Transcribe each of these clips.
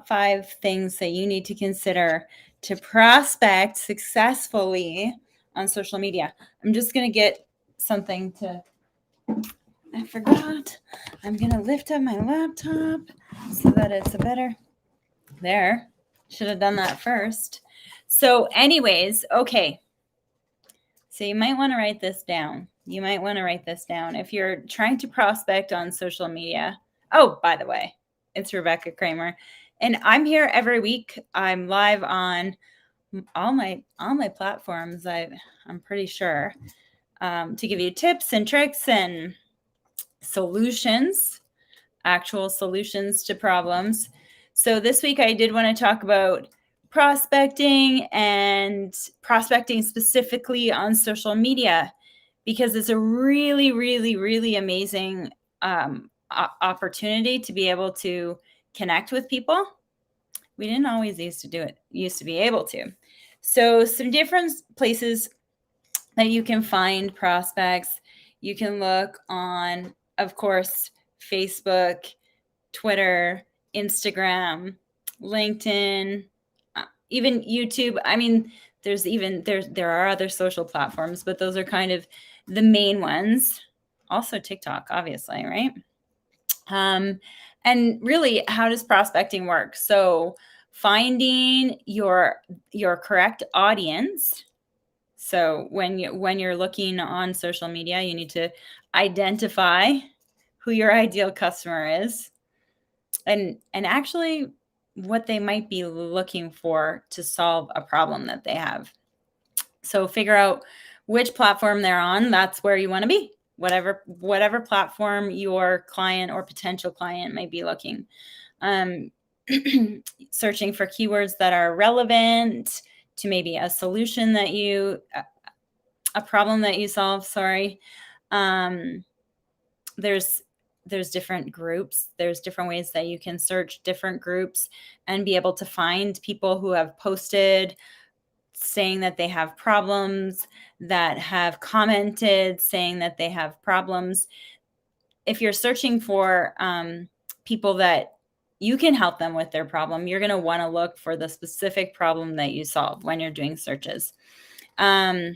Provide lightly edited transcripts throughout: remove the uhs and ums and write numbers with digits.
top 5 things that you need to consider to prospect successfully on social media. I'm just going to get something to, I forgot. I'm going to lift up my laptop so that it's a better, there. Should have done that first. So anyways, okay. So you might want to write this down. If you're trying to prospect on social media. Oh, by the way, it's Rebecca Cramer, and I'm here every week. I'm live on all my platforms. I'm pretty sure, to give you tips and tricks and solutions, actual solutions to problems. So this week I did want to talk about prospecting, and prospecting specifically on social media, because it's a really, really, really amazing opportunity to be able to connect with people. We didn't always used to be able to. So some different places that you can find prospects. You can look on, of course, Facebook, Twitter, Instagram, LinkedIn, even YouTube. I mean, there are other social platforms, but those are kind of the main ones. Also TikTok, obviously, right? And really, how does prospecting work? So finding your correct audience. So when you're looking on social media, you need to identify who your ideal customer is, and actually what they might be looking for to solve a problem that they have. So figure out which platform they're on. That's where you want to be. Whatever platform your client or potential client might be looking. Searching for keywords that are relevant to maybe a solution that a problem that you solve. Sorry. There's different groups. There's different ways that you can search different groups and be able to find people who have posted saying that they have problems, that have commented saying that they have problems. If you're searching for people that you can help them with their problem, you're going to want to look for the specific problem that you solve when you're doing searches. I'm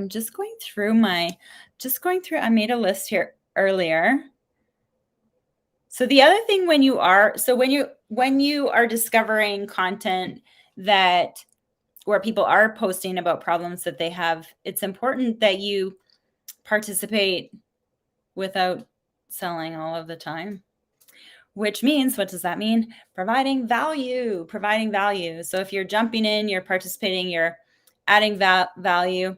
just going through I made a list here earlier. So the other thing when you are discovering content where people are posting about problems that they have, it's important that you participate without selling all of the time. Which means, what does that mean? Providing value. So if you're jumping in, you're participating, you're adding value,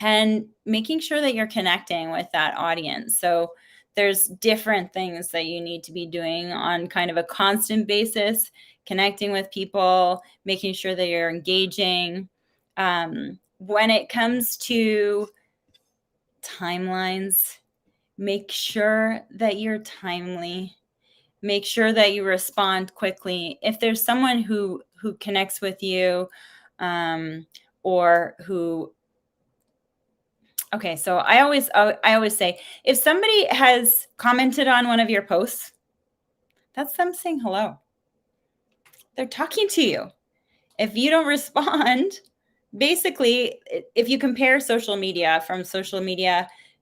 and making sure that you're connecting with that audience. So there's different things that you need to be doing on kind of a constant basis, connecting with people, making sure that you're engaging. When it comes to timelines, make sure that you're timely. Make sure that you respond quickly. If there's someone who connects with you, or who, okay, so I always say, if somebody has commented on one of your posts, that's them saying hello. They're talking to you. If you don't respond, basically, if you compare social media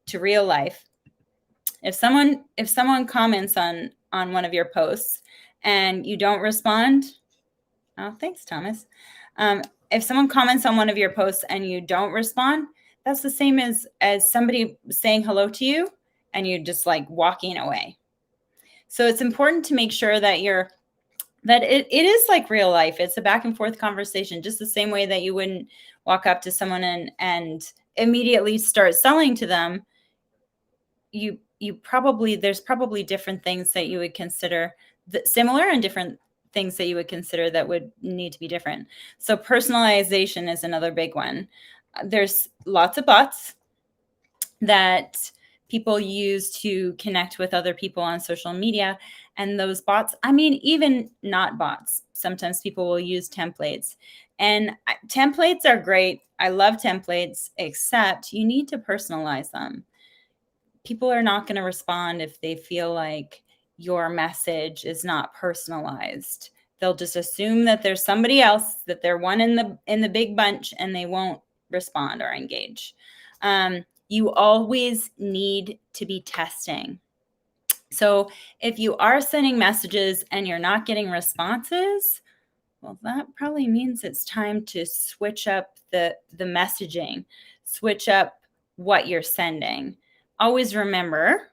to real life, if someone comments on one of your posts and you don't respond, oh, thanks, Thomas. If someone comments on one of your posts and you don't respond, that's the same as somebody saying hello to you and you're just like walking away. So it's important to make sure that it is like real life. It's a back and forth conversation, just the same way that you wouldn't walk up to someone and immediately start selling to them. There's probably different things that you would consider similar, and different things that you would consider that would need to be different. So personalization is another big one. There's lots of bots that people use to connect with other people on social media. And those bots, I mean, even not bots, sometimes people will use templates. And templates are great. I love templates, except you need to personalize them. People are not going to respond if they feel like your message is not personalized. They'll just assume that there's somebody else, that they're one in the big bunch, and they won't respond or engage. You always need to be testing. So if you are sending messages and you're not getting responses, well, that probably means it's time to switch up the messaging, switch up what you're sending. Always remember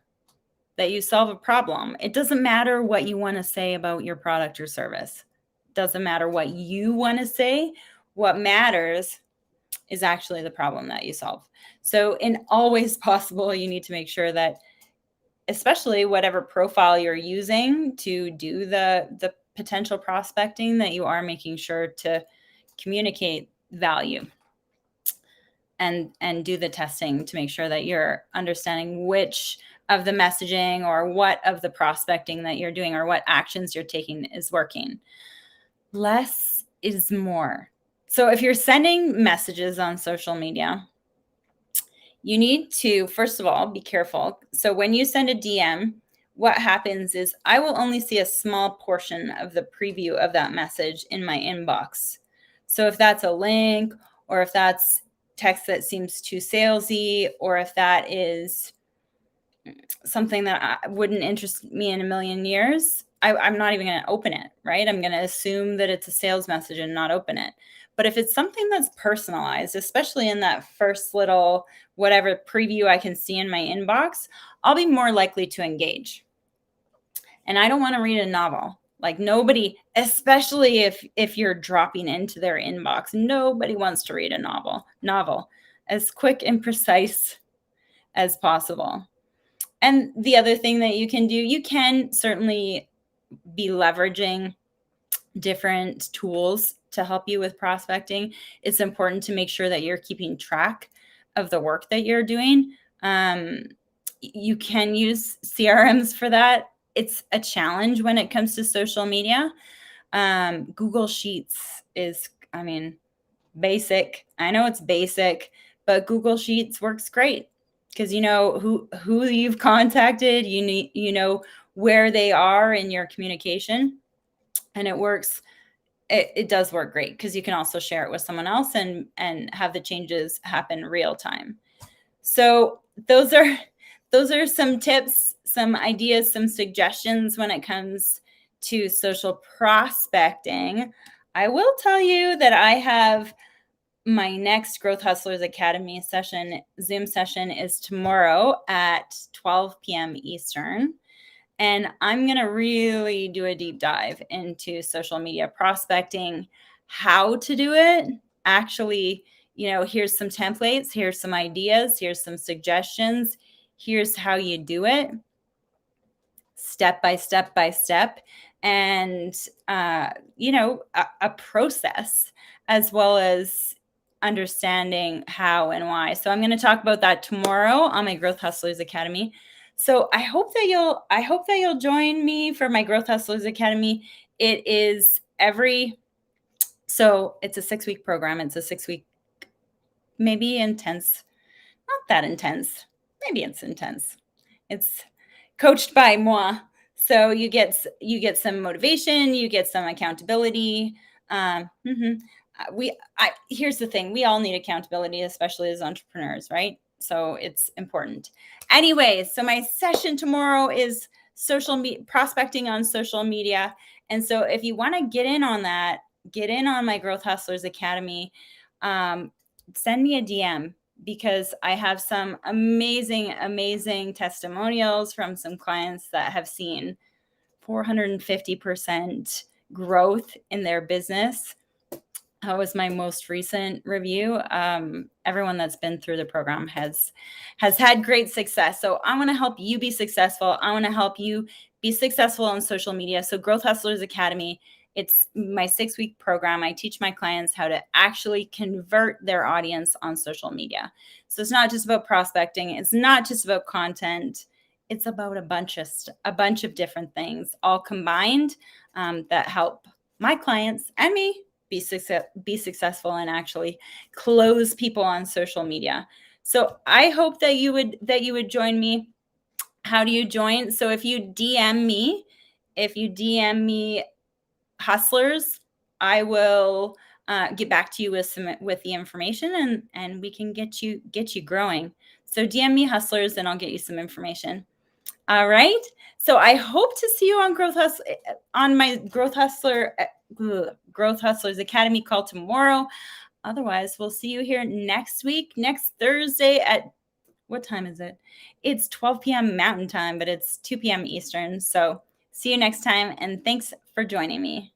that you solve a problem. It doesn't matter what you want to say about your product or service. It doesn't matter what you want to say. What matters is actually the problem that you solve. So in all ways possible, you need to make sure that, especially whatever profile you're using to do the potential prospecting, that you are making sure to communicate value and do the testing to make sure that you're understanding which of the messaging or what of the prospecting that you're doing or what actions you're taking is working. Less is more. So if you're sending messages on social media, you need to, first of all, be careful. So when you send a DM, what happens is I will only see a small portion of the preview of that message in my inbox. So if that's a link, or if that's text that seems too salesy, or if that is something that wouldn't interest me in a million years, I'm not even going to open it, right? I'm going to assume that it's a sales message and not open it. But if it's something that's personalized, especially in that first little whatever preview I can see in my inbox, I'll be more likely to engage. And I don't want to read a novel. Like nobody, especially if you're dropping into their inbox, nobody wants to read a novel as quick and precise as possible. And the other thing that you can do, you can certainly be leveraging different tools to help you with prospecting. It's important to make sure that you're keeping track of the work that you're doing. You can use CRMs for that. It's a challenge when it comes to social media. Google Sheets is, basic. I know it's basic, but Google Sheets works great because you know who you've contacted, you know where they are in your communication, and it works. It does work great because you can also share it with someone else and have the changes happen real time. So those are some tips, some ideas, some suggestions when it comes to social prospecting. I will tell you that I have my next Growth Hustlers Academy Zoom session is tomorrow at 12 p.m. Eastern. And I'm going to really do a deep dive into social media prospecting, how to do it. Actually, here's some templates, here's some ideas, here's some suggestions, here's how you do it, step by step by step, and, a process, as well as understanding how and why. So I'm going to talk about that tomorrow on my Growth Hustlers Academy. So I hope that you'll join me for my Growth Hustlers Academy. It's a 6-week program. It's a 6-week, maybe intense, not that intense. Maybe it's intense. It's coached by moi. So you get some motivation, you get some accountability. Here's the thing. We all need accountability, especially as entrepreneurs, right? So it's important. Anyway, so my session tomorrow is prospecting on social media. And so if you want to get in on that, get in on my Growth Hustlers Academy, send me a DM, because I have some amazing, amazing testimonials from some clients that have seen 450% growth in their business. That was my most recent review. Everyone that's been through the program has had great success. So I want to help you be successful. I want to help you be successful on social media. So Growth Hustlers Academy, it's my 6-week program. I teach my clients how to actually convert their audience on social media. So it's not just about prospecting. It's not just about content. It's about a bunch of different things all combined that help my clients and me be successful and actually close people on social media. So I hope that you would join me. How do you join? So if you DM me Hustlers, I will get back to you with the information, and we can get you growing. So DM me Hustlers, and I'll get you some information. All right. So I hope to see you on my Growth Hustlers Academy call tomorrow. Otherwise, we'll see you here next week, next Thursday at what time is it? It's 12 p.m. Mountain Time, but it's 2 p.m. Eastern. So see you next time, and thanks for joining me.